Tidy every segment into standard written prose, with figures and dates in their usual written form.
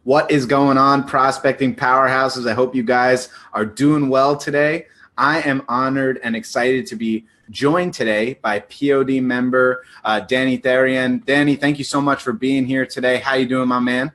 What is going on, prospecting powerhouses? I hope you guys are doing well today. I am honored and excited to be joined today by POD member Dany Therian. Dany, thank you so much for being here today. How you doing, my man?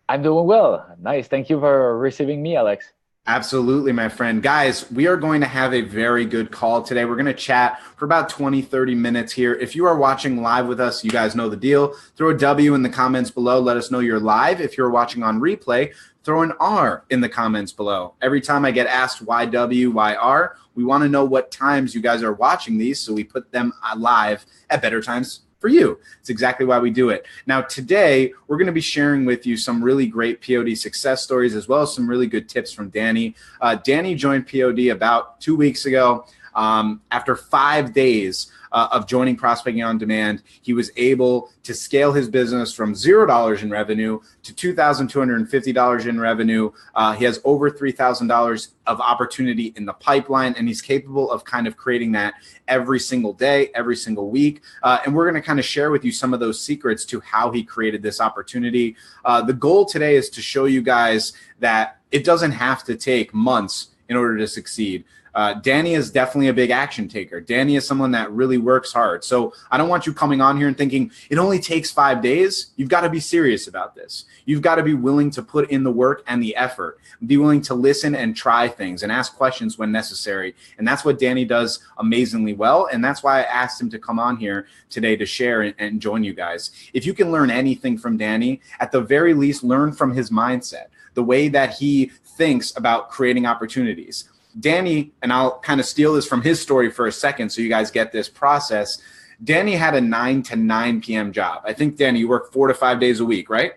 I'm doing well. Nice. Thank you for receiving me, Alex. Absolutely, my friend. Guys, we are going to have a very good call today. We're going to chat for about 20, 30 minutes here. If you are watching live with us, you guys know the deal. Throw a W in the comments below. Let us know you're live. If you're watching on replay, throw an R in the comments below. Every time I get asked why W, why R, we want to know what times you guys are watching these so we put them live at better times for you. It's exactly why we do it. Now, today, we're going to be sharing with you some really great POD success stories, as well as some really good tips from Dany. Dany joined POD about 2 weeks ago. After 5 days of joining Prospecting on Demand, he was able to scale his business from $0 in revenue to $2,250 in revenue. He has over $3,000 of opportunity in the pipeline, and he's capable of kind of creating that every single day, every single week. And we're going to kind of share with you some of those secrets to how he created this opportunity. The goal today is to show you guys that it doesn't have to take months in order to succeed. Dany is definitely a big action taker. Dany is someone that really works hard. So I don't want you coming on here and thinking it only takes 5 days. You've got to be serious about this. You've got to be willing to put in the work and the effort, be willing to listen and try things and ask questions when necessary. And that's what Dany does amazingly well. And that's why I asked him to come on here today to share and join you guys. If you can learn anything from Dany, at the very least, learn from his mindset, the way that he thinks about creating opportunities. Dany, and I'll kind of steal this from his story for a second so you guys get this process. Dany had a 9 to 9 p.m. job. I think, Dany, you work 4 to 5 days a week, right?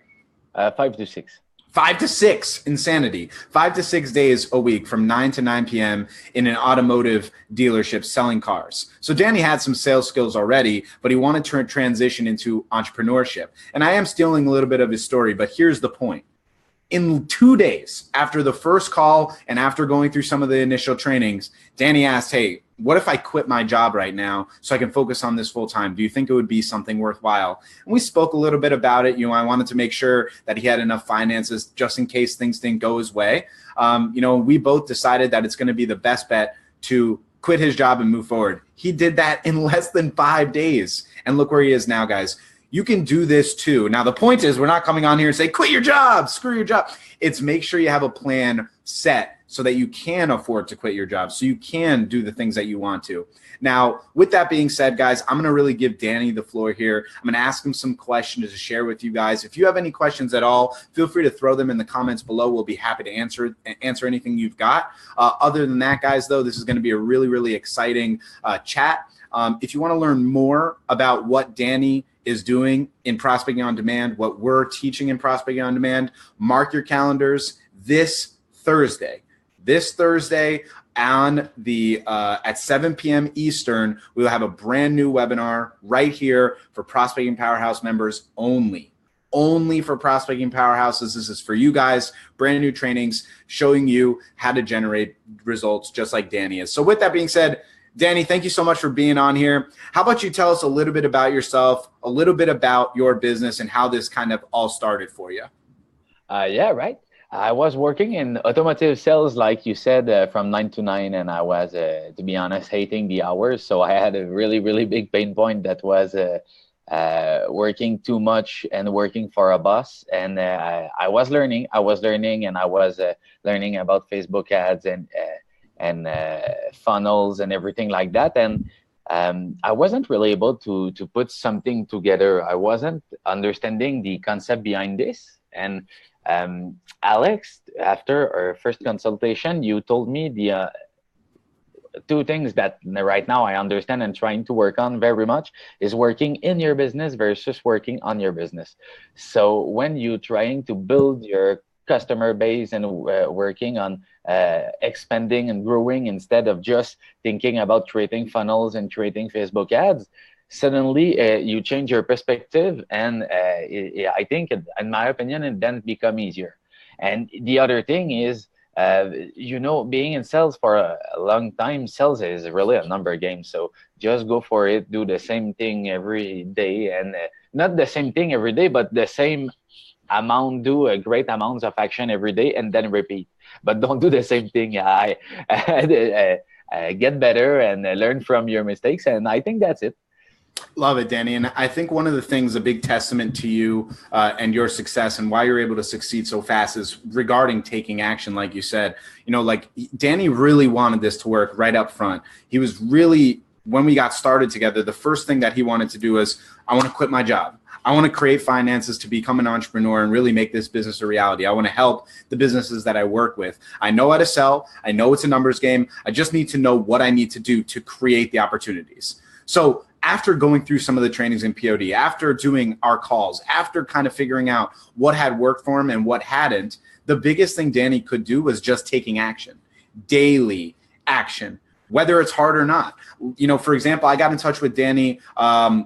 5 to 6. 5 to 6, insanity. 5 to 6 days a week from 9 to 9 p.m. in an automotive dealership selling cars. So Dany had some sales skills already, but he wanted to transition into entrepreneurship. And I am stealing a little bit of his story, but here's the point. In 2 days after the first call and after going through some of the initial trainings, Dany asked, hey, what if I quit my job right now so I can focus on this full time? Do you think it would be something worthwhile? And we spoke a little bit about it. I wanted to make sure that he had enough finances just in case things didn't go his way. We both decided that it's going to be the best bet to quit his job and move forward. He did that in less than 5 days. And look where he is now, guys. You can do this too. Now, the point is we're not coming on here and say, quit your job, screw your job. It's make sure you have a plan set so that you can afford to quit your job, so you can do the things that you want to. Now, with that being said, guys, I'm going to really give Dany the floor here. I'm going to ask him some questions to share with you guys. If you have any questions at all, feel free to throw them in the comments below. We'll be happy to answer anything you've got. Other than that, guys, though, this is going to be a really, really exciting chat. If you want to learn more about what Dany is doing in Prospecting on Demand, what we're teaching in Prospecting on Demand, mark your calendars this Thursday. This Thursday on the at 7 p.m. Eastern, we will have a brand new webinar right here for Prospecting Powerhouse members only. Only for Prospecting Powerhouses. This is for you guys, brand new trainings showing you how to generate results just like Dany is. So with that being said, Dany, thank you so much for being on here. How about you tell us a little bit about yourself, a little bit about your business, and how this kind of all started for you? Yeah, right. I was working in automotive sales, like you said, from 9 to 9, and I was, to be honest, hating the hours. So I had a really, really big pain point that was working too much and working for a boss. And I was learning, and I was learning about Facebook ads and funnels and everything like that. And I wasn't really able to put something together. I wasn't understanding the concept behind this. And Alex, after our first consultation, you told me the two things that right now I understand and trying to work on very much is working in your business versus working on your business. So when you're trying to build your customer base and working on expanding and growing instead of just thinking about creating funnels and creating Facebook ads, suddenly you change your perspective, and I think, in my opinion, it then become easier. And the other thing is, being in sales for a long time, sales is really a number game. So just go for it, do the same thing every day, and not the same thing every day, but the same do a great amounts of action every day and then repeat. But don't do the same thing. Get better and learn from your mistakes. And I think that's it. Love it, Dany. And I think one of the things, a big testament to you and your success and why you're able to succeed so fast is regarding taking action, like you said. Like Dany really wanted this to work right up front. He was really, when we got started together, the first thing that he wanted to do was, I want to quit my job. I want to create finances to become an entrepreneur and really make this business a reality. I want to help the businesses that I work with. I know how to sell. I know it's a numbers game. I just need to know what I need to do to create the opportunities. So after going through some of the trainings in POD, after doing our calls, after kind of figuring out what had worked for him and what hadn't, the biggest thing Dany could do was just taking action, daily action, whether it's hard or not. For example, I got in touch with Dany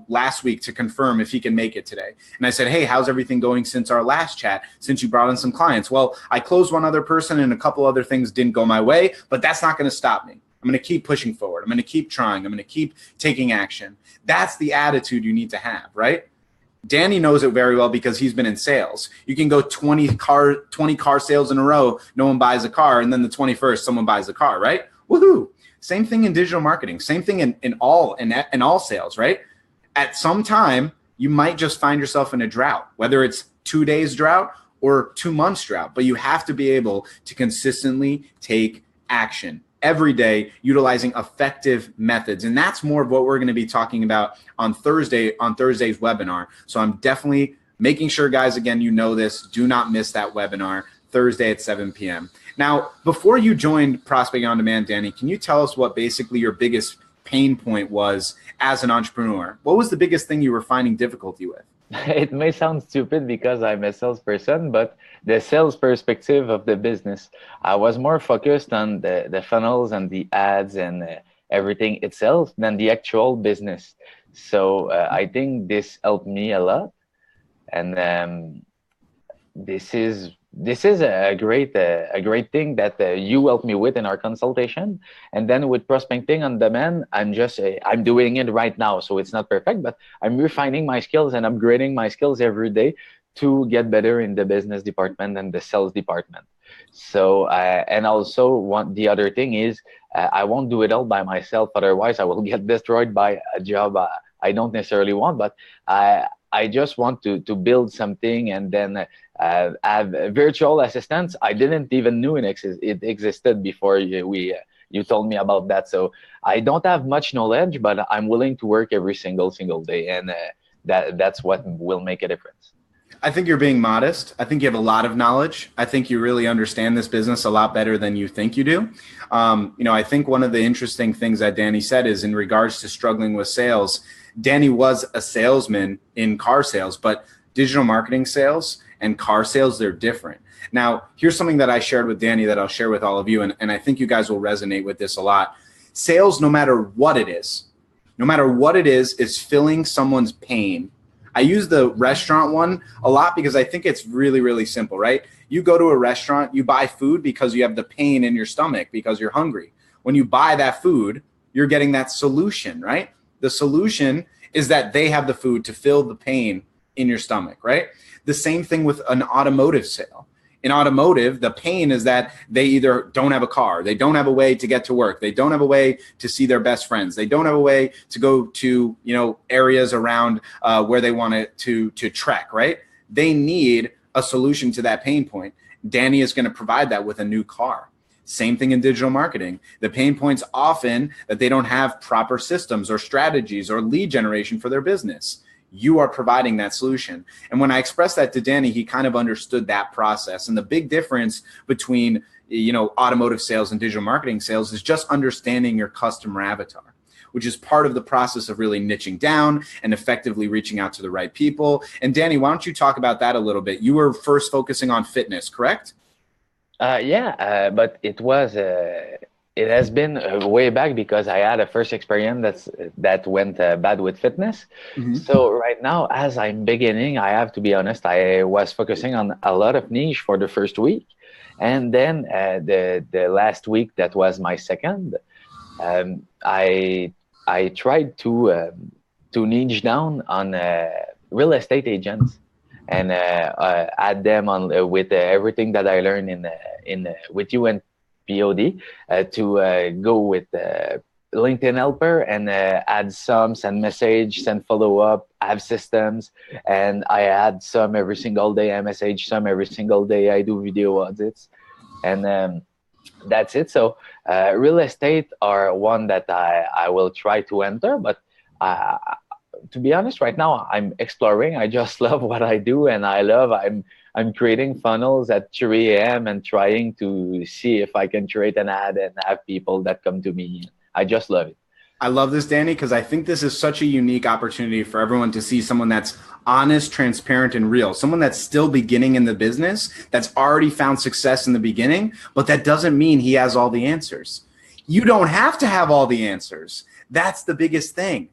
last week to confirm if he can make it today. And I said, hey, how's everything going since our last chat, since you brought in some clients? Well, I closed one other person and a couple other things didn't go my way, but that's not going to stop me. I'm going to keep pushing forward. I'm going to keep trying. I'm going to keep taking action. That's the attitude you need to have, right? Dany knows it very well because he's been in sales. You can go 20 car sales in a row, no one buys a car, and then the 21st, someone buys a car, right? Woohoo! Same thing in digital marketing. Same thing in all sales, right? At some time, you might just find yourself in a drought, whether it's 2 days drought or 2 months drought, but you have to be able to consistently take action every day, utilizing effective methods. And that's more of what we're going to be talking about on Thursday's webinar. So I'm definitely making sure, guys, again, you know this, do not miss that webinar Thursday at 7 p.m. Now, before you joined Prospecting on Demand, Dany, can you tell us what basically your biggest pain point was as an entrepreneur? What was the biggest thing you were finding difficulty with? It may sound stupid because I'm a salesperson, but the sales perspective of the business, I was more focused on the funnels and the ads and everything itself than the actual business. So I think this helped me a lot. And this is a great thing that you helped me with in our consultation. And then with Prospecting on Demand, I'm doing it right now, so it's not perfect, but I'm refining my skills and upgrading my skills every day to get better in the business department and the sales department. So and also the other thing is I won't do it all by myself, otherwise I will get destroyed by a job I don't necessarily want. But I just want to build something and then have virtual assistants. I didn't even know it existed before you told me about that. So I don't have much knowledge, but I'm willing to work every single day, and that's what will make a difference. I think you're being modest. I think you have a lot of knowledge. I think you really understand this business a lot better than you think you do. I think one of the interesting things that Dany said is in regards to struggling with sales. Dany was a salesman in car sales, but digital marketing sales and car sales, they're different. Now, here's something that I shared with Dany that I'll share with all of you, and I think you guys will resonate with this a lot. Sales, no matter what it is filling someone's pain. I use the restaurant one a lot because I think it's really, really simple, right? You go to a restaurant, you buy food because you have the pain in your stomach because you're hungry. When you buy that food, you're getting that solution, right? The solution is that they have the food to fill the pain in your stomach, right? The same thing with an automotive sale. In automotive, the pain is that they either don't have a car, they don't have a way to get to work, they don't have a way to see their best friends, they don't have a way to go to areas around where they want to trek, right? They need a solution to that pain point. Dany is going to provide that with a new car. Same thing in digital marketing. The pain point's often that they don't have proper systems or strategies or lead generation for their business. You are providing that solution. And when I expressed that to Dany, he kind of understood that process. And the big difference between, automotive sales and digital marketing sales is just understanding your customer avatar, which is part of the process of really niching down and effectively reaching out to the right people. And Dany, why don't you talk about that a little bit? You were first focusing on fitness, correct? But it has been way back because I had a first experience that went bad with fitness. Mm-hmm. So right now, as I'm beginning, I have to be honest, I was focusing on a lot of niche for the first week. And then the last week, that was my second, I tried to niche down on real estate agents. and add them on with everything that I learned in with you and POD to go with LinkedIn Helper and add some, send message, send follow up, have systems, and I add some every single day. I message some every single day. I do video audits, and that's it. So real estate are one that I will try to enter, but uh, to be honest, right now I'm exploring. I just love what I do, and I'm creating funnels at 3 a.m. and trying to see if I can create an ad and have people that come to me. I just love it. I love this, Dany, because I think this is such a unique opportunity for everyone to see someone that's honest, transparent, and real. Someone that's still beginning in the business, that's already found success in the beginning, but that doesn't mean he has all the answers. You don't have to have all the answers. That's the biggest thing.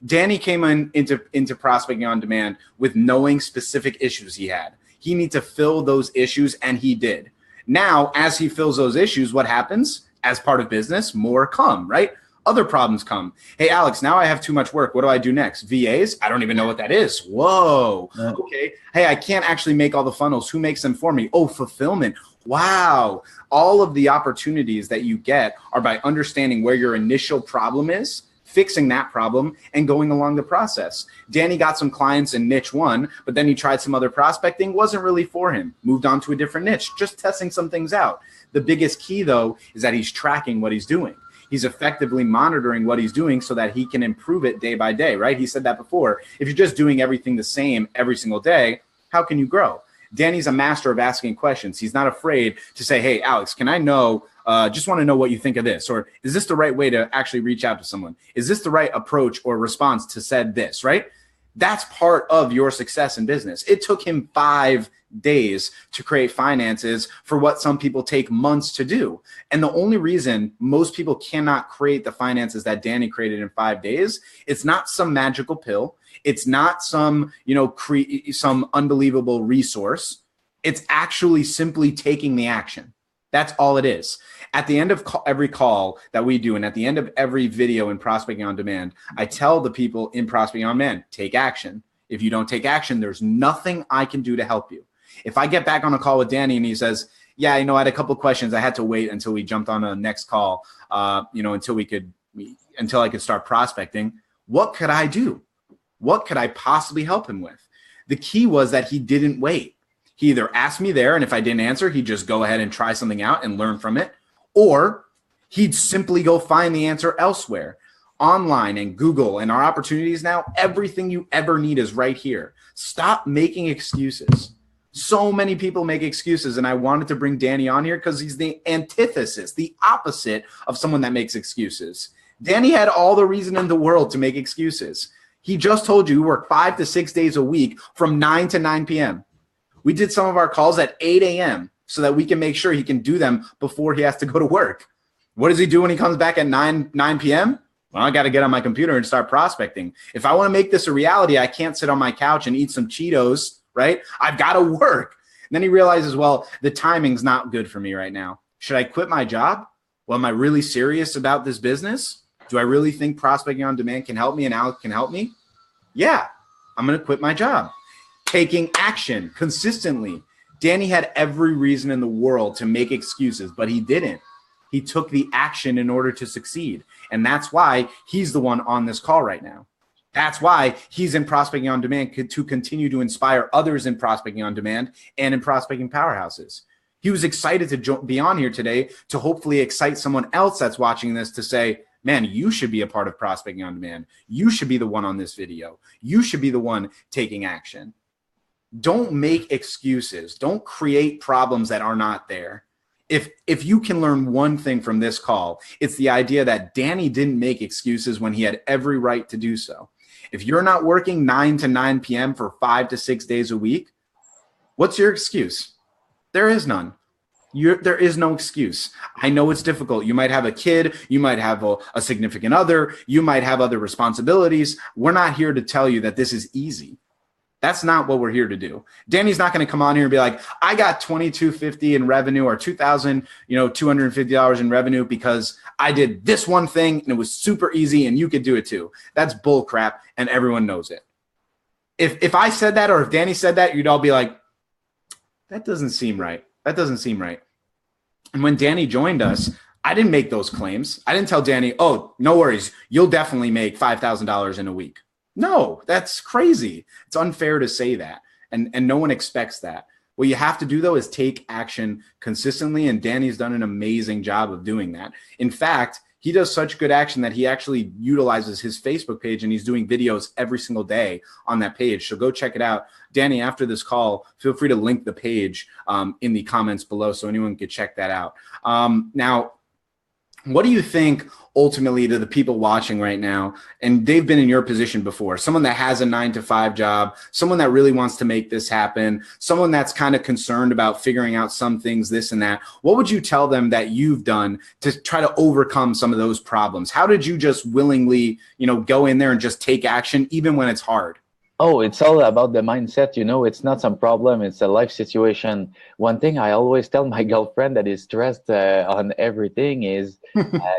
Dany came into prospecting on demand with knowing specific issues he had. He needed to fill those issues, and he did. Now, as he fills those issues, what happens? As part of business, more come, right? Other problems come. Hey, Alex, now I have too much work. What do I do next? VAs? I don't even know what that is. Whoa. Okay. Hey, I can't actually make all the funnels. Who makes them for me? Oh, fulfillment. Wow. All of the opportunities that you get are by understanding where your initial problem is, fixing that problem, and going along the process. Dany got some clients in niche one, but then he tried some other prospecting. Wasn't really for him. Moved on to a different niche, just testing some things out. The biggest key, though, is that he's tracking what he's doing. He's effectively monitoring what he's doing so that he can improve it day by day, right? He said that before. If you're just doing everything the same every single day, how can you grow? Dany's a master of asking questions. He's not afraid to say, hey, Alex, can I know, just want to know what you think of this? Or is this the right way to actually reach out to someone? Is this the right approach or response to said this, right? That's part of your success in business. It took him 5 days to create finances for what some people take months to do. And the only reason most people cannot create the finances that Dany created in 5 days, it's not some magical pill. It's not some, some unbelievable resource. It's actually simply taking the action. That's all it is. At the end of every call that we do, and at the end of every video in Prospecting on Demand, I tell the people in Prospecting on Demand, take action. If you don't take action, there's nothing I can do to help you. If I get back on a call with Dany and he says, yeah, I had a couple of questions. I had to wait until we jumped on a next call, until I could start prospecting. What could I do? What could I possibly help him with? The key was that he didn't wait. He either asked me there, and if I didn't answer, he'd just go ahead and try something out and learn from it, or he'd simply go find the answer elsewhere. Online and Google and our opportunities now, everything you ever need is right here. Stop making excuses. So many people make excuses, and I wanted to bring Dany on here because he's the antithesis, the opposite of someone that makes excuses. Dany had all the reason in the world to make excuses. He just told you he worked 5 to 6 days a week from 9 to 9 p.m. We did some of our calls at 8 a.m. so that we can make sure he can do them before he has to go to work. What does he do when he comes back at 9 p.m.? Well, I got to get on my computer and start prospecting. If I want to make this a reality, I can't sit on my couch and eat some Cheetos, right? I've got to work. And then he realizes, well, the timing's not good for me right now. Should I quit my job? Well, am I really serious about this business? Do I really think Prospecting on Demand can help me and Alex can help me? Yeah, I'm going to quit my job. Taking action consistently. Dany had every reason in the world to make excuses, but he didn't. He took the action in order to succeed. And that's why he's the one on this call right now. That's why he's in Prospecting on Demand to continue to inspire others in Prospecting on Demand and in Prospecting Powerhouses. He was excited to be on here today to hopefully excite someone else that's watching this to say, man, you should be a part of Prospecting on Demand. You should be the one on this video. You should be the one taking action. Don't make excuses. Don't create problems that are not there. If you can learn one thing from this call, it's the idea that Dany didn't make excuses when he had every right to do so. If you're not working 9 to 9 p.m. for 5 to 6 days a week, what's your excuse? There is none. There is no excuse. I know it's difficult. You might have a kid. You might have a significant other. You might have other responsibilities. We're not here to tell you that this is easy. That's not what we're here to do. Dany's not going to come on here and be like, I got $2,250 in revenue or $2,250 in revenue because I did this one thing and it was super easy and you could do it too. That's bull crap and everyone knows it. if I said that, or if Dany said that, you'd all be like, that doesn't seem right. That doesn't seem right. And when Dany joined us, I didn't make those claims. I didn't tell Dany, oh, no worries, you'll definitely make $5,000 in a week. No, that's crazy. It's unfair to say that. And no one expects that. What you have to do, though, is take action consistently. And Dany's done an amazing job of doing that. In fact, he does such good action that he actually utilizes his Facebook page, and he's doing videos every single day on that page. So go check it out. Dany, after this call, feel free to link the page in the comments below so anyone could check that out. Now, what do you think ultimately to the people watching right now, and they've been in your position before, someone that has a 9-to-5 job, someone that really wants to make this happen, someone that's kind of concerned about figuring out some things, this and that, what would you tell them that you've done to try to overcome some of those problems? How did you just willingly, go in there and just take action even when it's hard? Oh, it's all about the mindset, it's not some problem, it's a life situation. One thing I always tell my girlfriend that is stressed on everything is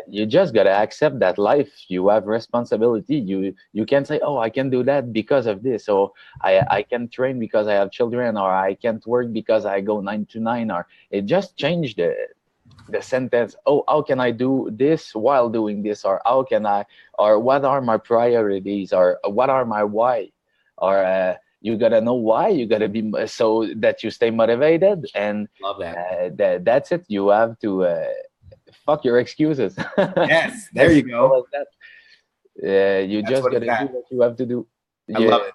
you just got to accept that life, you have responsibility. You can't say, oh, I can do that because of this, or I can train because I have children, or I can't work because I go 9 to 9, or it just changed the sentence, oh, how can I do this while doing this, or how can I, or what are my priorities, or what are my why? Or you gotta know why. You gotta be so that you stay motivated, and love that. That's it. You have to fuck your excuses. Yes, there you go. You just gotta do what you have to do. I love it.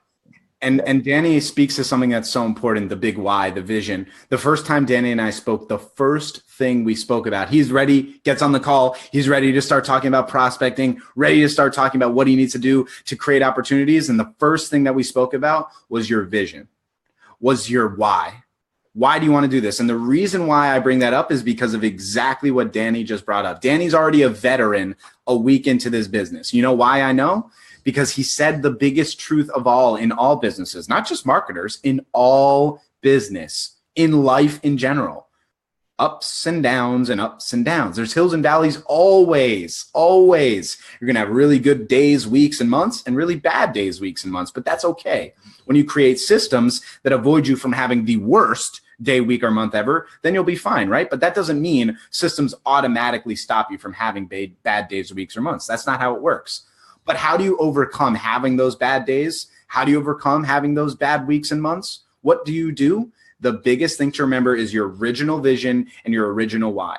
And Dany speaks to something that's so important, the big why, the vision. The first time Dany and I spoke, the first thing we spoke about, he's ready, gets on the call, he's ready to start talking about prospecting, ready to start talking about what he needs to do to create opportunities. And the first thing that we spoke about was your vision, was your why. Why do you want to do this? And the reason why I bring that up is because of exactly what Dany just brought up. Dany's already a veteran a week into this business. You know why I know? Because he said the biggest truth of all in all businesses, not just marketers, in all business, in life in general. Ups and downs and ups and downs. There's hills and valleys always, always. You're going to have really good days, weeks, and months, and really bad days, weeks, and months, but that's okay. When you create systems that avoid you from having the worst day, week, or month ever, then you'll be fine, right? But that doesn't mean systems automatically stop you from having bad days, weeks, or months. That's not how it works. But how do you overcome having those bad days? How do you overcome having those bad weeks and months? What do you do? The biggest thing to remember is your original vision and your original why.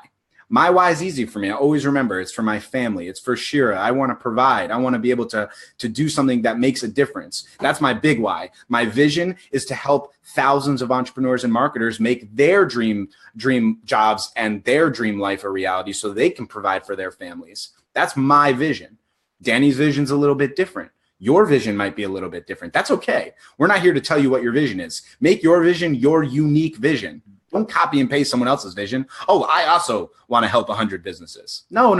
My why is easy for me. I always remember it's for my family. It's for Shira. I want to provide. I want to be able to do something that makes a difference. That's my big why. My vision is to help thousands of entrepreneurs and marketers make their dream jobs and their dream life a reality so they can provide for their families. That's my vision. Dany's vision's a little bit different. Your vision might be a little bit different. That's okay. We're not here to tell you what your vision is. Make your vision your unique vision. Don't copy and paste someone else's vision. Oh, I also want to help 100 businesses. No.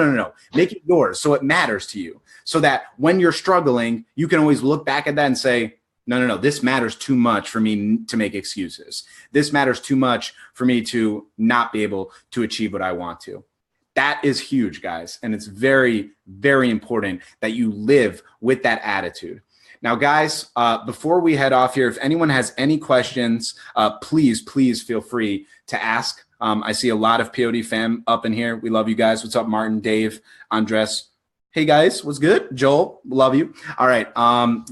Make it yours so it matters to you. So that when you're struggling, you can always look back at that and say, no, this matters too much for me to make excuses. This matters too much for me to not be able to achieve what I want to. That is huge, guys. And it's very, very important that you live with that attitude. Now, guys, before we head off here, if anyone has any questions, please feel free to ask. I see a lot of POD fam up in here. We love you guys. What's up, Martin, Dave, Andres? Hey, guys, what's good? Joel, love you. All right,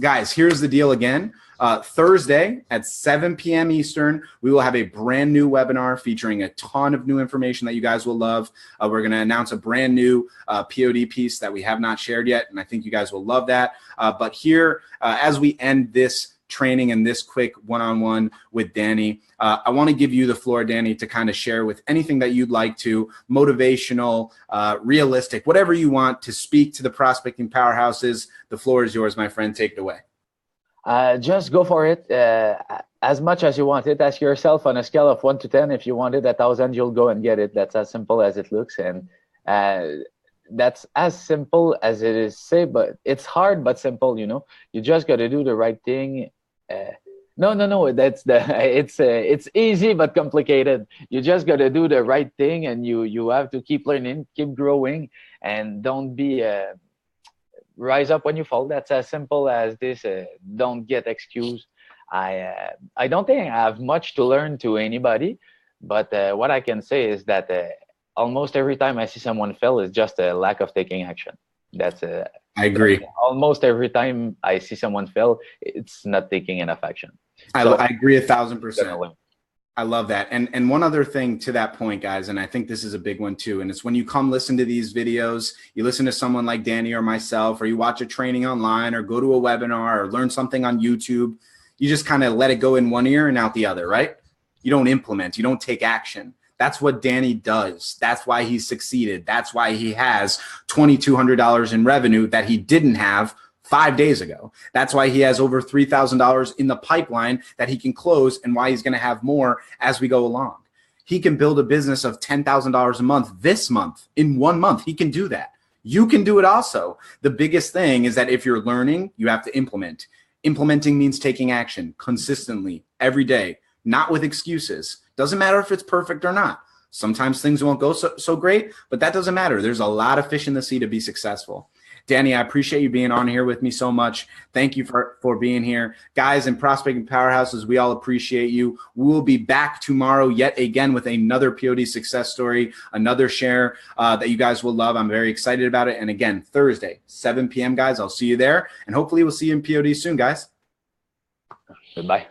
guys, here's the deal again. Thursday at 7 p.m. Eastern, we will have a brand new webinar featuring a ton of new information that you guys will love. We're going to announce a brand new POD piece that we have not shared yet, and I think you guys will love that. But here, as we end this training and this quick one-on-one with Dany, I want to give you the floor, Dany, to kind of share with anything that you'd like to, motivational, realistic, whatever you want to speak to the prospecting powerhouses. The floor is yours, my friend. Take it away. Just go for it as much as you want it. Ask yourself on a scale of 1 to 10, if you want it 1,000, you'll go and get it. That's as simple as it looks. And that's as simple as it is say, but it's hard, but simple, you just got to do the right thing. No, that's it's easy, but complicated. You just got to do the right thing, and you have to keep learning, keep growing, and don't be, rise up when you fall. That's as simple as this. Don't get excused. I don't think I have much to learn to anybody, but what I can say is that almost every time I see someone fail is just a lack of taking action. That's I agree. almost every time I see someone fail, it's not taking enough action. I agree 1,000%. Definitely. I love that. And one other thing to that point, guys, and I think this is a big one too, and it's when you come listen to these videos, you listen to someone like Dany or myself, or you watch a training online or go to a webinar or learn something on YouTube, you just kind of let it go in one ear and out the other, right? You don't implement, you don't take action. That's what Dany does. That's why he's succeeded. That's why he has $2,200 in revenue that he didn't have 5 days ago. That's why he has over $3,000 in the pipeline that he can close, and why he's going to have more as we go along. He can build a business of $10,000 a month this month, in 1 month. He can do that. You can do it also. The biggest thing is that if you're learning, you have to implement. Implementing means taking action consistently every day, not with excuses. Doesn't matter if it's perfect or not. Sometimes things won't go so great, but that doesn't matter. There's a lot of fish in the sea to be successful. Dany, I appreciate you being on here with me so much. Thank you for being here. Guys in Prospecting Powerhouses, we all appreciate you. We'll be back tomorrow yet again with another POD success story, another share that you guys will love. I'm very excited about it. And again, Thursday, 7 p.m., guys, I'll see you there. And hopefully we'll see you in POD soon, guys. Goodbye.